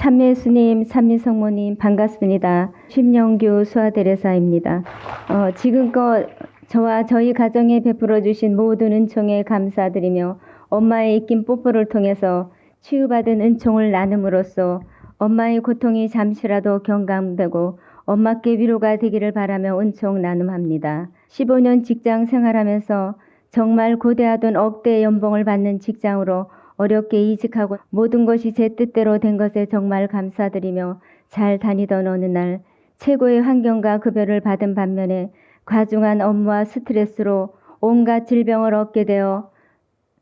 참예수님, 참미성모님 반갑습니다. 심영규 수아대레사입니다. 지금껏 저와 저희 가정에 베풀어 주신 모든 은총에 감사드리며 엄마의 입김 뽀뽀를 통해서 치유받은 은총을 나눔으로써 엄마의 고통이 잠시라도 경감되고 엄마께 위로가 되기를 바라며 은총 나눔합니다. 15년 직장 생활하면서 정말 고대하던 억대 연봉을 받는 직장으로 어렵게 이직하고 모든 것이 제 뜻대로 된 것에 정말 감사드리며 잘 다니던 어느 날 최고의 환경과 급여를 받은 반면에 과중한 업무와 스트레스로 온갖 질병을 얻게 되어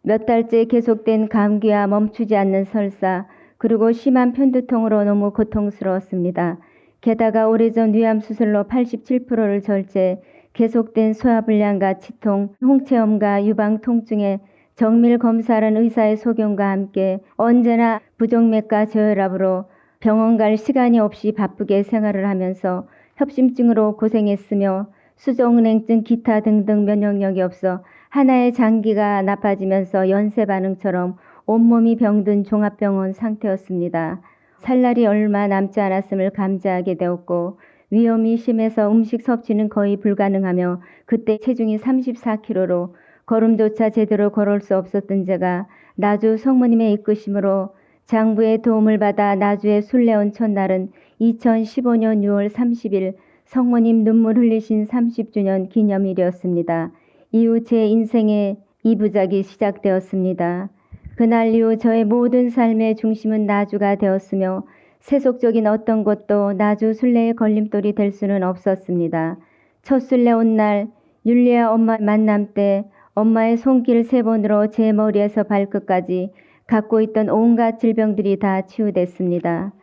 몇 달째 계속된 감기와 멈추지 않는 설사 그리고 심한 편두통으로 너무 고통스러웠습니다. 게다가 오래전 위암수술로 87%를 절제, 계속된 소화불량과 치통, 홍채염과 유방통증에 정밀 검사하는 의사의 소견과 함께 언제나 부정맥과 저혈압으로 병원 갈 시간이 없이 바쁘게 생활을 하면서 협심증으로 고생했으며 수족냉증 기타 등등 면역력이 없어 하나의 장기가 나빠지면서 연쇄 반응처럼 온몸이 병든 종합병원 상태였습니다. 살 날이 얼마 남지 않았음을 감지하게 되었고 위험이 심해서 음식 섭취는 거의 불가능하며 그때 체중이 34kg로 걸음조차 제대로 걸을 수 없었던 제가 나주 성모님의 이끄심으로 장부의 도움을 받아 나주에 순례온 첫날은 2015년 6월 30일 성모님 눈물 흘리신 30주년 기념일이었습니다. 이후 제 인생의 2부작이 시작되었습니다. 그날 이후 저의 모든 삶의 중심은 나주가 되었으며 세속적인 어떤 것도 나주 순례의 걸림돌이 될 수는 없었습니다. 첫 순례 온 날 율리아 엄마 만남 때 엄마의 손길 3번으로 제 머리에서 발끝까지 갖고 있던 온갖 질병들이 다 치유됐습니다.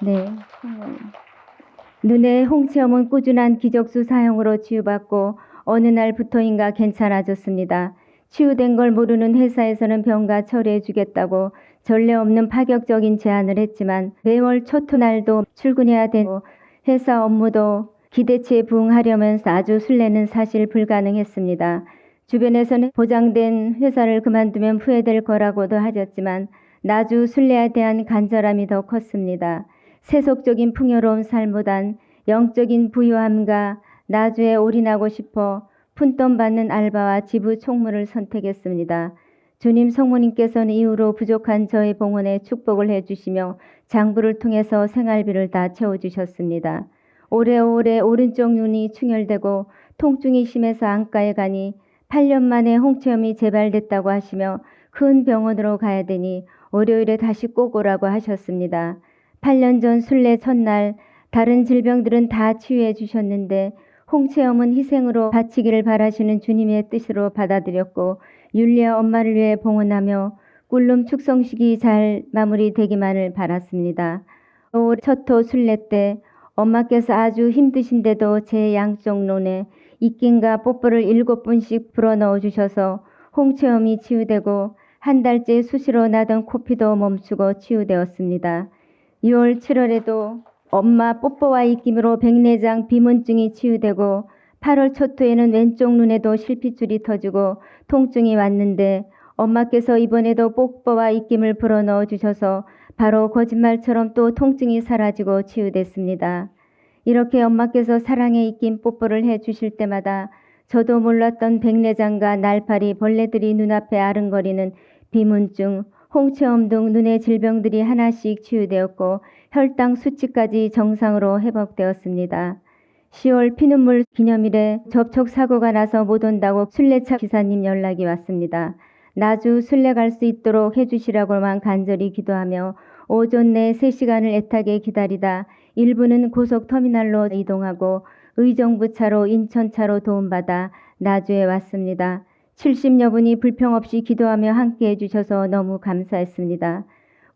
네. 눈의 홍채염은 꾸준한 기적수 사용으로 치유받고 어느 날부터인가 괜찮아졌습니다. 치유된 걸 모르는 회사에서는 병가 처리해 주겠다고 전례 없는 파격적인 제안을 했지만 매월 첫날도 출근해야 되고 회사 업무도 기대치에 부응하려면 아주 순례는 사실 불가능했습니다. 주변에서는 보장된 회사를 그만두면 후회될 거라고도 하셨지만 나주 순례에 대한 간절함이 더 컸습니다. 세속적인 풍요로운 삶보단 영적인 부유함과 나주에 올인하고 싶어 푼돈 받는 알바와 지부 총무를 선택했습니다. 주님 성모님께서는 이후로 부족한 저의 봉헌에 축복을 해주시며 장부를 통해서 생활비를 다 채워주셨습니다. 오래오래 오른쪽 눈이 충혈되고 통증이 심해서 안과에 가니 8년 만에 홍채염이 재발됐다고 하시며 큰 병원으로 가야 되니 월요일에 다시 꼭 오라고 하셨습니다. 8년 전 순례 첫날 다른 질병들은 다 치유해 주셨는데 홍채염은 희생으로 바치기를 바라시는 주님의 뜻으로 받아들였고 율리아 엄마를 위해 봉헌하며 꿀룸 축성식이 잘 마무리되기만을 바랐습니다. 올 첫호 순례 때 엄마께서 아주 힘드신데도 제 양쪽 눈에 입김과 뽀뽀를 7번씩 불어넣어 주셔서 홍채염이 치유되고 한 달째 수시로 나던 코피도 멈추고 치유되었습니다. 6월 7월에도 엄마 뽀뽀와 입김으로 백내장 비문증이 치유되고 8월 초토에는 왼쪽 눈에도 실핏줄이 터지고 통증이 왔는데 엄마께서 이번에도 뽀뽀와 입김을 불어넣어 주셔서 바로 거짓말처럼 또 통증이 사라지고 치유됐습니다. 이렇게 엄마께서 사랑의 입김 뽀뽀를 해주실 때마다 저도 몰랐던 백내장과 날파리, 벌레들이 눈앞에 아른거리는 비문증, 홍채염 등 눈의 질병들이 하나씩 치유되었고 혈당 수치까지 정상으로 회복되었습니다. 10월 피눈물 기념일에 접촉사고가 나서 못 온다고 순례차 기사님 연락이 왔습니다. 나주 순례 갈 수 있도록 해주시라고만 간절히 기도하며 오전 내 3시간을 애타게 기다리다 일부는 고속터미널로 이동하고 의정부차로 인천차로 도움받아 나주에 왔습니다. 70여 분이 불평 없이 기도하며 함께 해주셔서 너무 감사했습니다.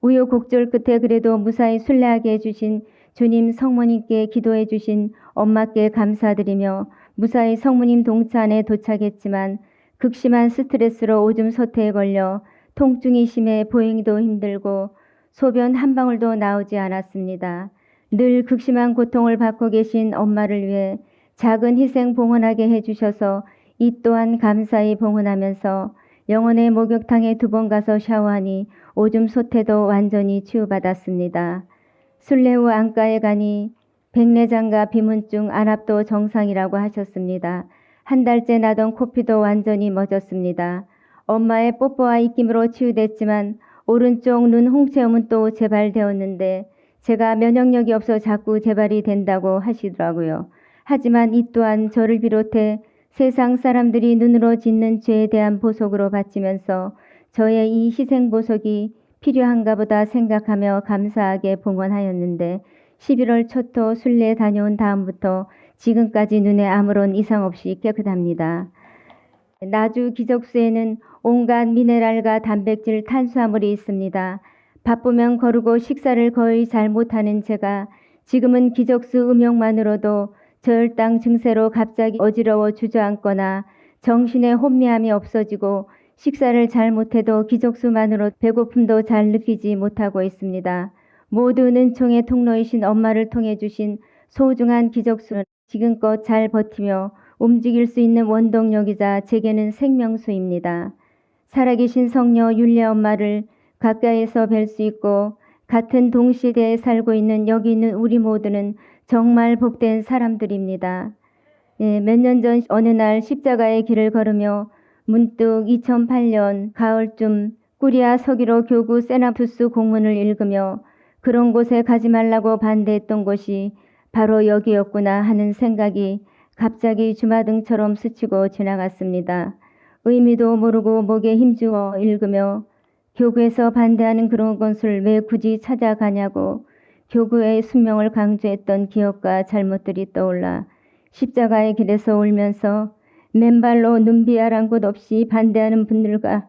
우여곡절 끝에 그래도 무사히 순례하게 해주신 주님 성모님께 기도해 주신 엄마께 감사드리며 무사히 성모님 동차안에 도착했지만 극심한 스트레스로 오줌 소태에 걸려 통증이 심해 보행도 힘들고 소변 한 방울도 나오지 않았습니다. 늘 극심한 고통을 받고 계신 엄마를 위해 작은 희생 봉헌하게 해주셔서 이 또한 감사히 봉헌하면서 영혼의 목욕탕에 2번 가서 샤워하니 오줌 소태도 완전히 치유받았습니다. 순례 후 안과에 가니 백내장과 비문증, 안압도 정상이라고 하셨습니다. 한 달째 나던 코피도 완전히 멎었습니다. 엄마의 뽀뽀와 입김으로 치유됐지만 오른쪽 눈 홍채음은 또 재발되었는데 제가 면역력이 없어 자꾸 재발이 된다고 하시더라고요. 하지만 이 또한 저를 비롯해 세상 사람들이 눈으로 짓는 죄에 대한 보석으로 바치면서 저의 이 희생보석이 필요한가 보다 생각하며 감사하게 봉헌하였는데 11월 초토 순례 다녀온 다음부터 지금까지 눈에 아무런 이상 없이 깨끗합니다. 나주 기적수에는 온갖 미네랄과 단백질, 탄수화물이 있습니다. 바쁘면 거르고 식사를 거의 잘 못하는 제가 지금은 기적수 음용만으로도 저혈당 증세로 갑자기 어지러워 주저앉거나 정신의 혼미함이 없어지고 식사를 잘 못해도 기적수만으로 배고픔도 잘 느끼지 못하고 있습니다. 모든 은총의 통로이신 엄마를 통해 주신 소중한 기적수는 지금껏 잘 버티며 움직일 수 있는 원동력이자 제게는 생명수입니다. 살아계신 성녀 율리아 엄마를 가까이에서 뵐 수 있고 같은 동시대에 살고 있는 여기 있는 우리 모두는 정말 복된 사람들입니다. 몇 년 전 어느 날 십자가의 길을 걸으며 문득 2008년 가을쯤 꾸리아 서기로 교구 세나투스 공문을 읽으며 그런 곳에 가지 말라고 반대했던 곳이 바로 여기였구나 하는 생각이 갑자기 주마등처럼 스치고 지나갔습니다. 의미도 모르고 목에 힘주어 읽으며 교구에서 반대하는 그런 것을 왜 굳이 찾아가냐고 교구의 순명을 강조했던 기억과 잘못들이 떠올라 십자가의 길에서 울면서 맨발로 눈비아란 곳 없이 반대하는 분들과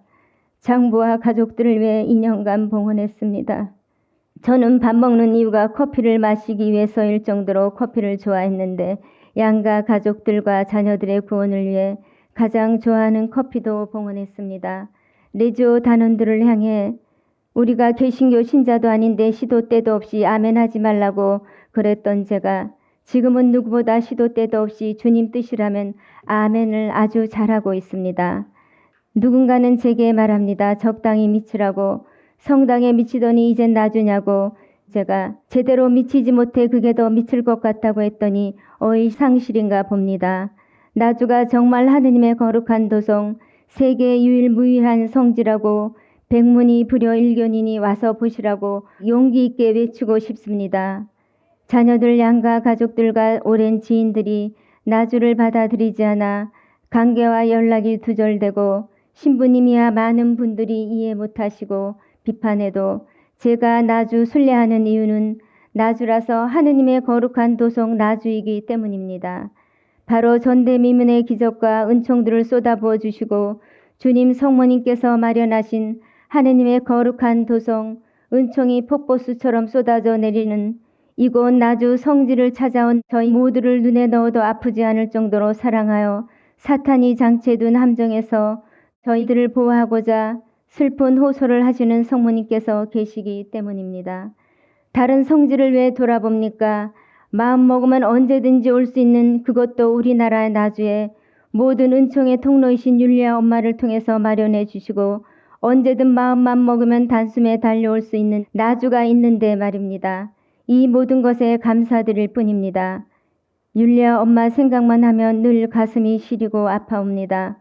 장부와 가족들을 위해 2년간 봉헌했습니다. 저는 밥 먹는 이유가 커피를 마시기 위해서일 정도로 커피를 좋아했는데 양가 가족들과 자녀들의 구원을 위해 가장 좋아하는 커피도 봉헌했습니다. 레지오 단원들을 향해 우리가 개신교 신자도 아닌데 시도 때도 없이 아멘 하지 말라고 그랬던 제가 지금은 누구보다 시도 때도 없이 주님 뜻이라면 아멘을 아주 잘하고 있습니다. 누군가는 제게 말합니다. 적당히 미치라고. 성당에 미치더니 이젠 놔주냐고. 제가 제대로 미치지 못해 그게 더 미칠 것 같다고 했더니 어이 상실인가 봅니다. 나주가 정말 하느님의 거룩한 도성, 세계 유일무이한 성지라고 백문이 불여일견이니 와서 보시라고 용기 있게 외치고 싶습니다. 자녀들 양가 가족들과 오랜 지인들이 나주를 받아들이지 않아 관계와 연락이 두절되고 신부님이야 많은 분들이 이해 못하시고 비판해도 제가 나주 순례하는 이유는 나주라서 하느님의 거룩한 도성 나주이기 때문입니다. 바로 전대미문의 기적과 은총들을 쏟아부어 주시고 주님 성모님께서 마련하신 하느님의 거룩한 도성 은총이 폭포수처럼 쏟아져 내리는 이곳 나주 성지를 찾아온 저희 모두를 눈에 넣어도 아프지 않을 정도로 사랑하여 사탄이 장치해둔 함정에서 저희들을 보호하고자 슬픈 호소를 하시는 성모님께서 계시기 때문입니다. 다른 성지를 왜 돌아봅니까? 마음 먹으면 언제든지 올 수 있는 그것도 우리나라의 나주에 모든 은총의 통로이신 율리아 엄마를 통해서 마련해 주시고 언제든 마음만 먹으면 단숨에 달려올 수 있는 나주가 있는데 말입니다. 이 모든 것에 감사드릴 뿐입니다. 율리아 엄마 생각만 하면 늘 가슴이 시리고 아파옵니다.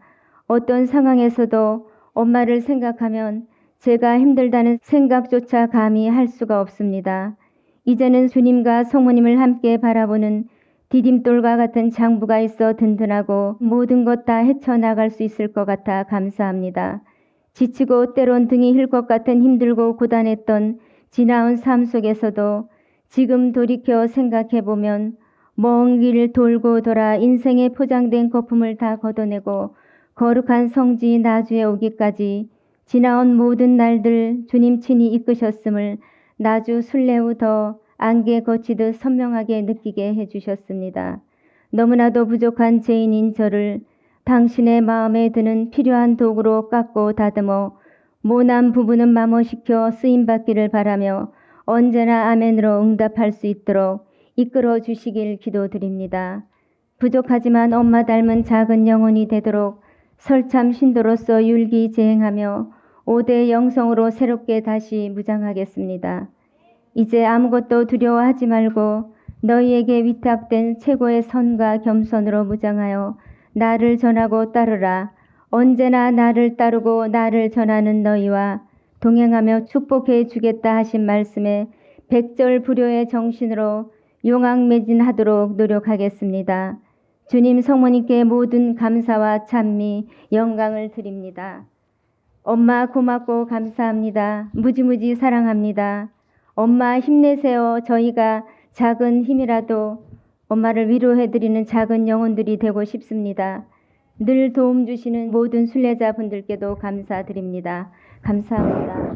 어떤 상황에서도 엄마를 생각하면 제가 힘들다는 생각조차 감히 할 수가 없습니다. 이제는 주님과 성모님을 함께 바라보는 디딤돌과 같은 장부가 있어 든든하고 모든 것 다 헤쳐나갈 수 있을 것 같아 감사합니다. 지치고 때론 등이 힐 것 같은 힘들고 고단했던 지나온 삶 속에서도 지금 돌이켜 생각해보면 먼 길 돌고 돌아 인생에 포장된 거품을 다 걷어내고 거룩한 성지 나주에 오기까지 지나온 모든 날들 주님 친히 이끄셨음을 나주 순례 후 더 안개 거치듯 선명하게 느끼게 해주셨습니다. 너무나도 부족한 죄인인 저를 당신의 마음에 드는 필요한 도구로 깎고 다듬어 모난 부분은 마모시켜 쓰임받기를 바라며 언제나 아멘으로 응답할 수 있도록 이끌어 주시길 기도드립니다. 부족하지만 엄마 닮은 작은 영혼이 되도록 설참 신도로서 율기제행하며 5대 영성으로 새롭게 다시 무장하겠습니다. 이제 아무것도 두려워하지 말고 너희에게 위탁된 최고의 선과 겸손으로 무장하여 나를 전하고 따르라. 언제나 나를 따르고 나를 전하는 너희와 동행하며 축복해 주겠다 하신 말씀에 백절불효의 정신으로 용왕매진하도록 노력하겠습니다. 주님 성모님께 모든 감사와 찬미, 영광을 드립니다. 엄마 고맙고 감사합니다. 무지무지 사랑합니다. 엄마 힘내세요. 저희가 작은 힘이라도 엄마를 위로해드리는 작은 영혼들이 되고 싶습니다. 늘 도움 주시는 모든 순례자분들께도 감사드립니다. 감사합니다.